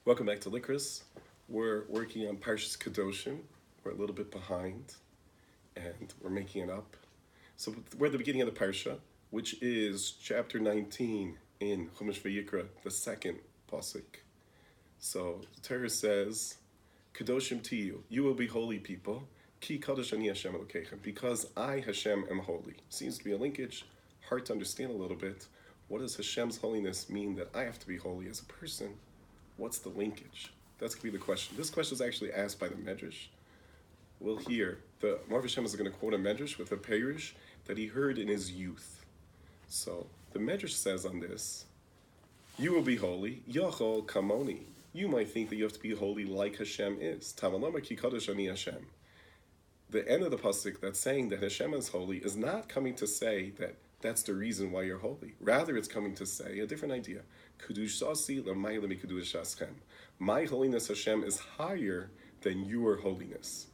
Welcome back to Licorice. We're working on Parshas Kedoshim. We're a little bit behind, and we're making it up. So we're at the beginning of the Parsha, which is chapter 19 in Chumash Vayikra, the second pasuk. So the Torah says, Kedoshim tiyu, you will be holy people, ki kadosh ani Hashem Elokeichem, because I, Hashem, am holy. Seems to be a linkage, hard to understand a little bit. What does Hashem's holiness mean that I have to be holy as a person? What's the linkage? That's going to be the question. This question is actually asked by the Medrash. We'll hear. The Maor Vashemesh is going to quote a Medrash with a Perush that he heard in his youth. So the Medrash says on this, you will be holy, Yachol Kamoni. You might think that you have to be holy like Hashem is. Tamalama ki kadosh ani Hashem. The end of the pasuk that's saying that Hashem is holy is not coming to say that that's the reason why you're holy. Rather, it's coming to say a different idea. My holiness, Hashem, is higher than your holiness.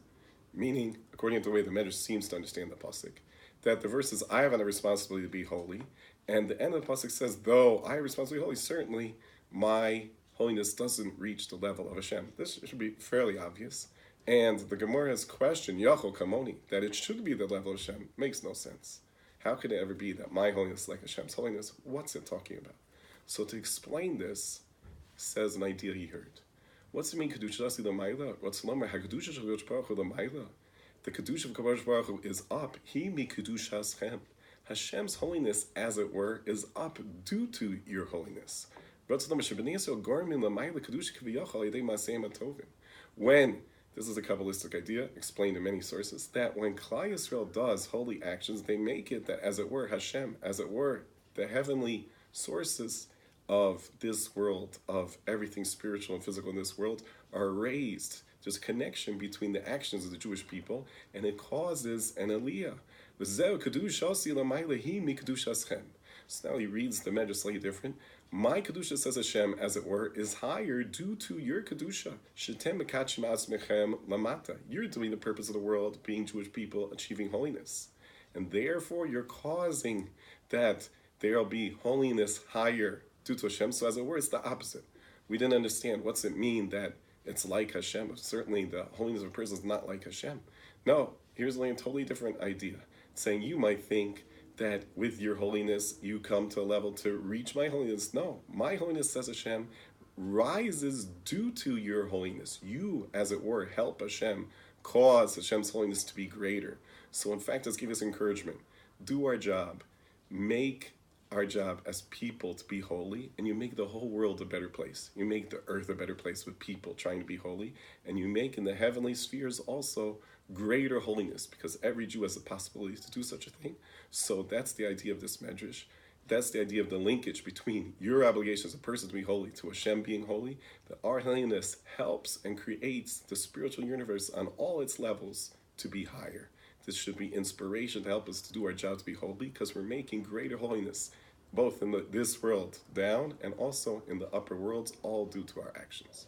Meaning, according to the way the Medrash seems to understand the pasuk, that the verse is, I have a responsibility to be holy, and the end of the pasuk says, though I have responsibility to be holy, certainly my holiness doesn't reach the level of Hashem. This should be fairly obvious. And the Gemara's question, Yachol Kamoni, that it should be the level of Hashem, makes no sense. How could it ever be that my holiness is like Hashem's holiness? What's it talking about? So to explain this, says an idea he heard. What's it mean, Kedusha L'mayla? What's Lomar HaKedusha Shel Kodesh Baruch Hu L'mayla? The Kedusha of Kodesh Baruch Hu is up. He mi Kedusha Schem. Hashem's holiness, as it were, is up due to your holiness. When this is a Kabbalistic idea, explained in many sources, that when Klal Yisrael does holy actions, they make it that, as it were, Hashem, as it were, the heavenly sources of this world, of everything spiritual and physical in this world, are raised. There's a connection between the actions of the Jewish people, and it causes an aliyah. So now he reads the Medrash slightly different. My Kedusha, says Hashem, as it were, is higher due to your Kedusha. You're doing the purpose of the world, being Jewish people, achieving holiness. And therefore, you're causing that there will be holiness higher due to Hashem. So as it were, it's the opposite. We didn't understand what's it mean that it's like Hashem. Certainly the holiness of a person is not like Hashem. No, here's a totally different idea. It's saying you might think that with your holiness, you come to a level to reach my holiness. No, my holiness, says Hashem, rises due to your holiness. You, as it were, help Hashem, cause Hashem's holiness to be greater. So in fact, let's give us encouragement. Do our job. Make our job as people to be holy, and you make the whole world a better place. You make the earth a better place with people trying to be holy, and you make in the heavenly spheres also greater holiness, because every Jew has the possibility to do such a thing. So that's the idea of this Medrash. That's the idea of the linkage between your obligation as a person to be holy to Hashem being holy, that our holiness helps and creates the spiritual universe on all its levels to be higher. This should be inspiration to help us to do our job to be holy, because we're making greater holiness, both in this world down and also in the upper worlds, all due to our actions.